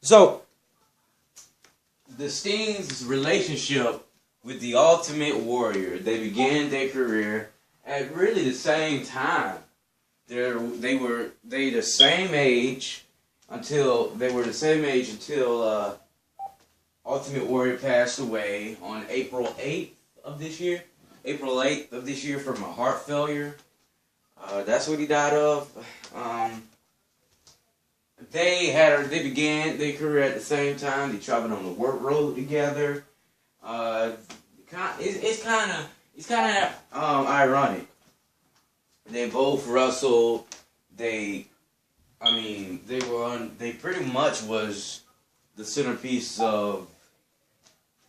So, the Sting's relationship with the Ultimate Warrior, they began their career at really the same time. They were the same age until Ultimate Warrior passed away on April 8th of this year. April 8th of this year from a heart failure. That's what he died of. They began their career at the same time. They traveled on the work road together. It's kind of ironic. They both wrestled. They pretty much was the centerpiece of.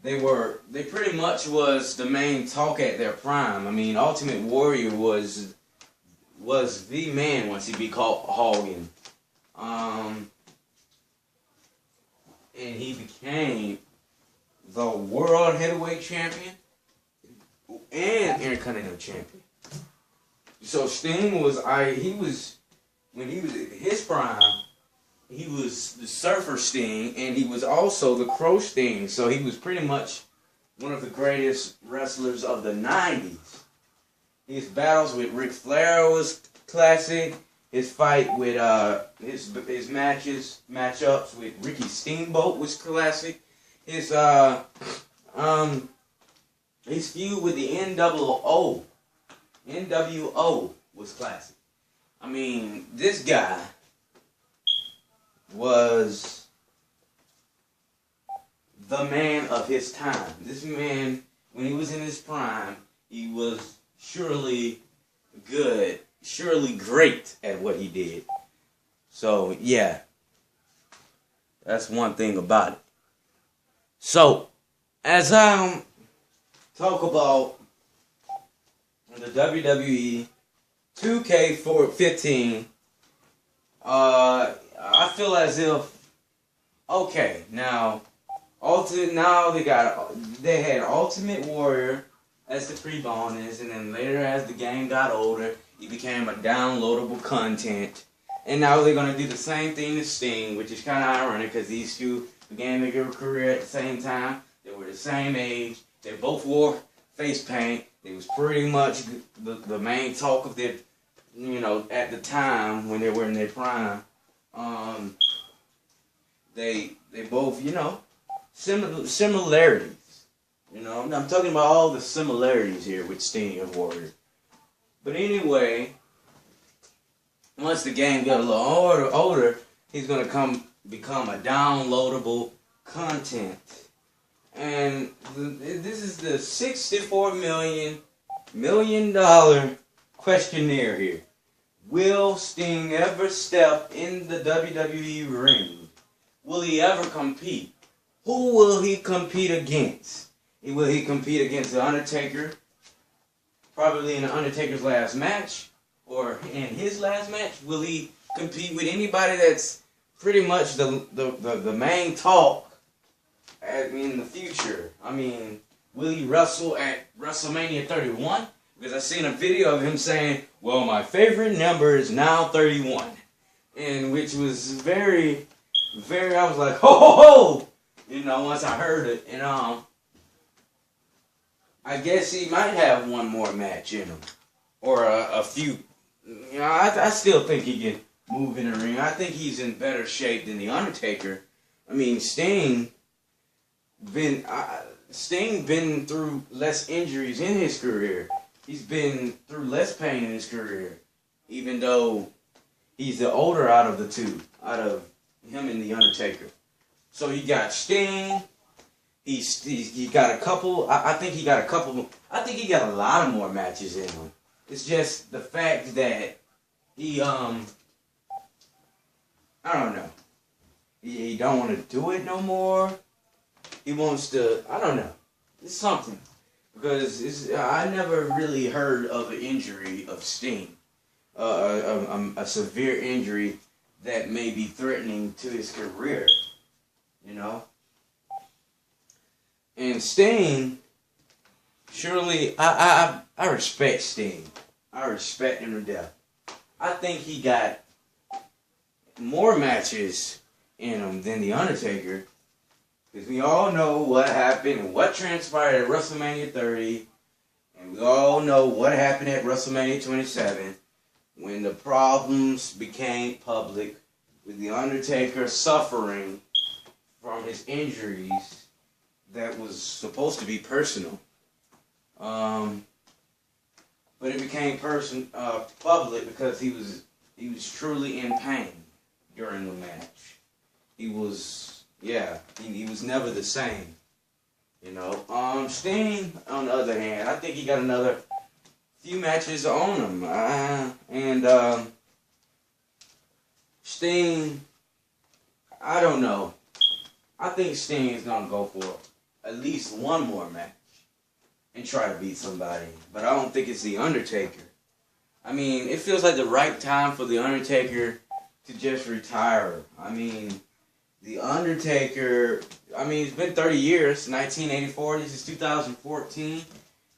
They pretty much was the main talk at their prime. I mean, Ultimate Warrior was the man once he beat Hogan. And he became the World Heavyweight Champion and Intercontinental Champion. So Sting when he was in his prime, he was the Surfer Sting, and he was also the Crow Sting. So he was pretty much one of the greatest wrestlers of the 90s. His battles with Ric Flair was classic. His fight with his matchups with Ricky Steamboat was classic. His feud with the NWO was classic. I mean, this guy was the man of his time. This man, when he was in his prime, he was surely good, surely great at what he did. So, yeah. That's one thing about it. So, as I talk about the WWE 2K15, I feel as if, okay, now they had Ultimate Warrior as the pre-bonus, and then later as the game got older, it became a downloadable content. And now they're going to do the same thing to Sting, which is kind of ironic because these two began their career at the same time. They were the same age. They both wore face paint. It was pretty much the main talk of their, at the time when they were in their prime. They both, similarities. I'm talking about all the similarities here with Sting and Warrior. But anyway, once the game got a little older, he's going to become a downloadable content. And this is the $64 million questionnaire here. Will Sting ever step in the WWE ring? Will he ever compete? Who will he compete against? Will he compete against the Undertaker? Probably in the Undertaker's last match, or in his last match. Will he compete with anybody that's pretty much the main talk in the future? I mean, will he wrestle at WrestleMania 31? Because I seen a video of him saying, well, my favorite number is now 31. And which was very, very, I was like, ho, ho, ho! Once I heard it. And, I guess he might have one more match in him. Or a few. I still think he can move in the ring. I think he's in better shape than The Undertaker. I mean, Sting been through less injuries in his career. He's been through less pain in his career. Even though he's the older out of the two. Out of him and The Undertaker. So you got Sting. He got a couple. I think he got a couple. I think he got a lot of more matches in him. It's just the fact that he I don't know. He don't want to do it no more. He wants to. I don't know. It's something because I never really heard of an injury of Sting, a severe injury that may be threatening to his career. And Sting, surely, I respect Sting. I respect him to death. I think he got more matches in him than the Undertaker. Because we all know what happened and what transpired at WrestleMania 30. And we all know what happened at WrestleMania 27 when the problems became public with the Undertaker suffering from his injuries that was supposed to be personal. But it became public because he was truly in pain during the match. He was never the same. You know. Sting, on the other hand, I think he got another few matches on him. Sting, I don't know. I think Sting is going to go for at least one more match and try to beat somebody. But I don't think it's The Undertaker. I mean, it feels like the right time for The Undertaker to just retire. I mean, The Undertaker, it's been 30 years, 1984, this is 2014.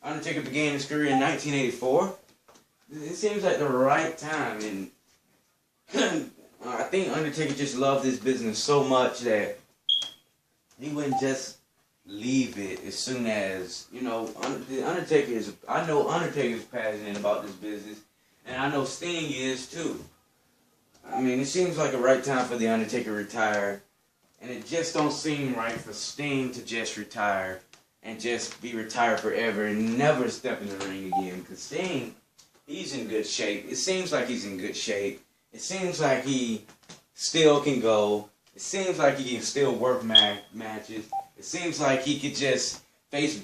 Undertaker began his career in 1984. It seems like the right time, and I think Undertaker just loved this business so much that he wouldn't just leave it as soon as, I know Undertaker's passionate about this business, and I know Sting is too. I mean, it seems like the right time for The Undertaker to retire, and it just don't seem right for Sting to just retire and just be retired forever and never step in the ring again. Because Sting, he's in good shape. It seems like he's in good shape. It seems like he still can go. It seems like he can still work matches. It seems like he could just face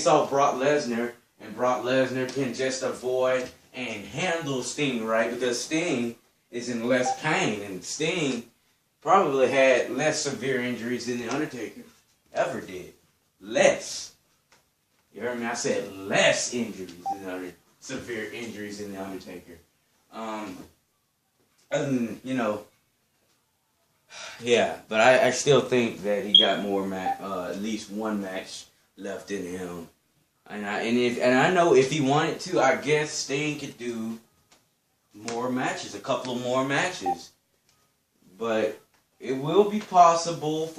off Brock Lesnar, and Brock Lesnar can just avoid and handle Sting right, because Sting is in less pain, and Sting probably had less severe injuries than The Undertaker ever did. Less. You heard me? I said less injuries than severe injuries than The Undertaker. Yeah, but I still think that he got more at least one match left in him. And I know if he wanted to, I guess Sting could do more matches, a couple of more matches. But it will be possible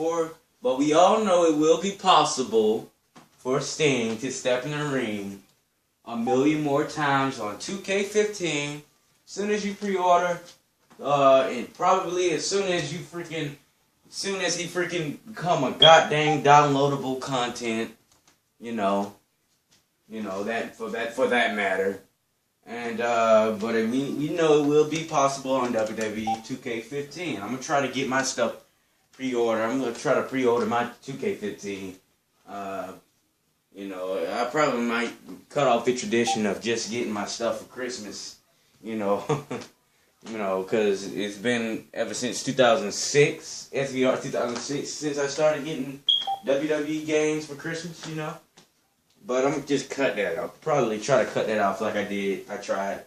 but we all know it will be possible for Sting to step in the ring a million more times on 2K15. As soon as you pre-order, and probably as soon as he freaking become a goddamn downloadable content, that for that matter. And but we know it will be possible on WWE 2K15. I'm gonna try to get my stuff pre-order. I'm gonna try to pre-order my 2K15. I probably might cut off the tradition of just getting my stuff for Christmas. Because it's been ever since 2006, SVR 2006, since I started getting WWE games for Christmas. But I'm gonna just cut that off. Probably try to cut that off like I tried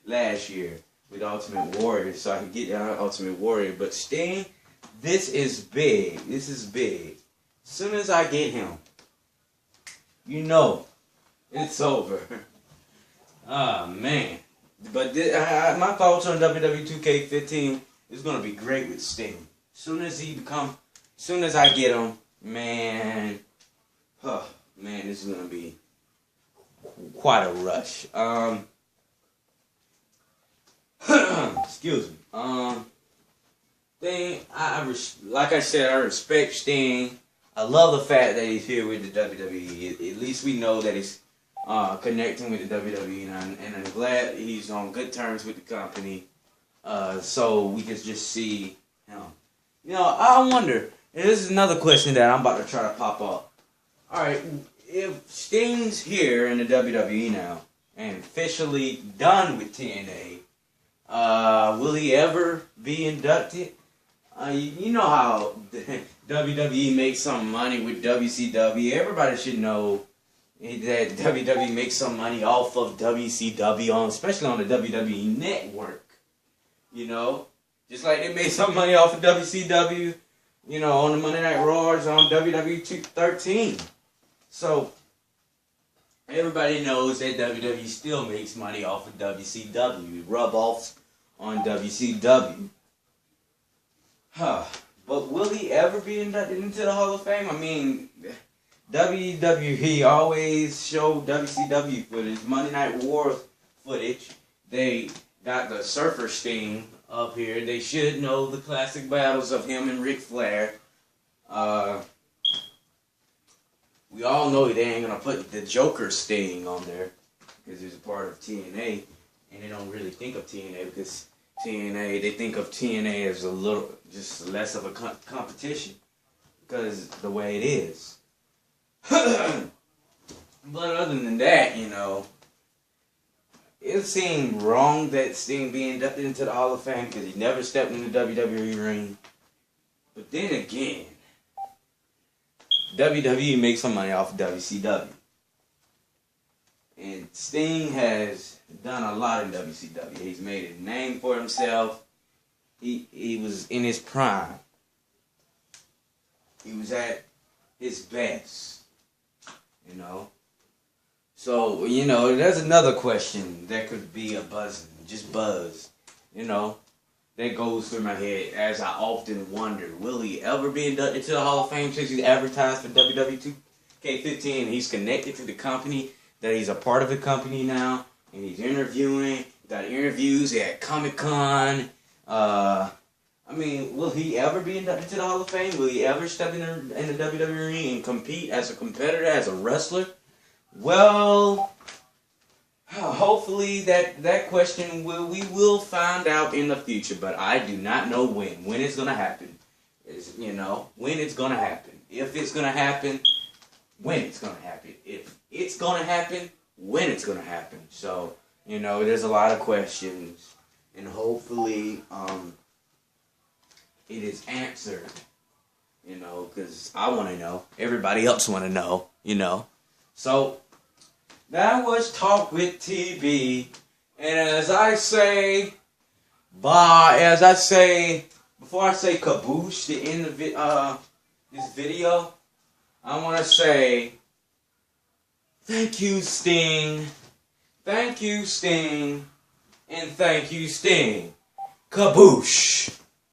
last year with Ultimate Warrior, so I can get Ultimate Warrior. But Sting, this is big. This is big. As soon as I get him, it's over. Ah, man. But my thoughts on WWE 2K15 is gonna be great with Sting. As soon as I get him, man. This is gonna be quite a rush. Excuse me. Sting, like I said, I respect Sting. I love the fact that he's here with the WWE. At least we know that he's connecting with the WWE, and I'm glad he's on good terms with the company. So we can just see him. I wonder. And this is another question that I'm about to try to pop up. Alright, if Sting's here in the WWE now and officially done with TNA, will he ever be inducted? You know how WWE makes some money with WCW. Everybody should know that WWE makes some money off of WCW, especially on the WWE Network. Just like they made some money off of WCW, on the Monday Night Raws on WWE 213. So, everybody knows that WWE still makes money off of WCW. Rub-offs on WCW. But will he ever be inducted into the Hall of Fame? I mean, WWE always show WCW footage, Monday Night War footage. They got the Surfer Sting up here. They should know the classic battles of him and Ric Flair. We all know they ain't gonna put the Joker Sting on there because he's a part of TNA, and they don't really think of TNA because they think of TNA as a little, just less of a competition because the way it is. But other than that, you know, it seemed wrong that Sting be inducted into the Hall of Fame because he never stepped in the WWE ring. But then again, WWE makes some money off of WCW. And Sting has done a lot in WCW. He's made a name for himself. He was in his prime. He was at his best. You know? So, you know, there's another question that could be a buzzing, just buzz, you know, that goes through my head as I often wonder, will he ever be inducted to the Hall of Fame since he's advertised for WWE 2K15 and he's connected to the company, that he's a part of the company now, and he's interviewing, got interviews at Comic-Con. I mean, will he ever be inducted to the Hall of Fame? Will he ever step in the WWE and compete as a competitor, as a wrestler? Well, hopefully that question we will find out in the future, but I do not know when it's gonna happen. You know, when it's gonna happen. If it's gonna happen, when it's gonna happen. If it's gonna happen, when it's gonna happen. So, you know, there's a lot of questions, and hopefully it is answered. You know, because I want to know. Everybody else want to know. You know. So, that was Talk with TB, and as I say, before I say kaboosh to end this video, I want to say, thank you, Sting, and thank you, Sting, kaboosh.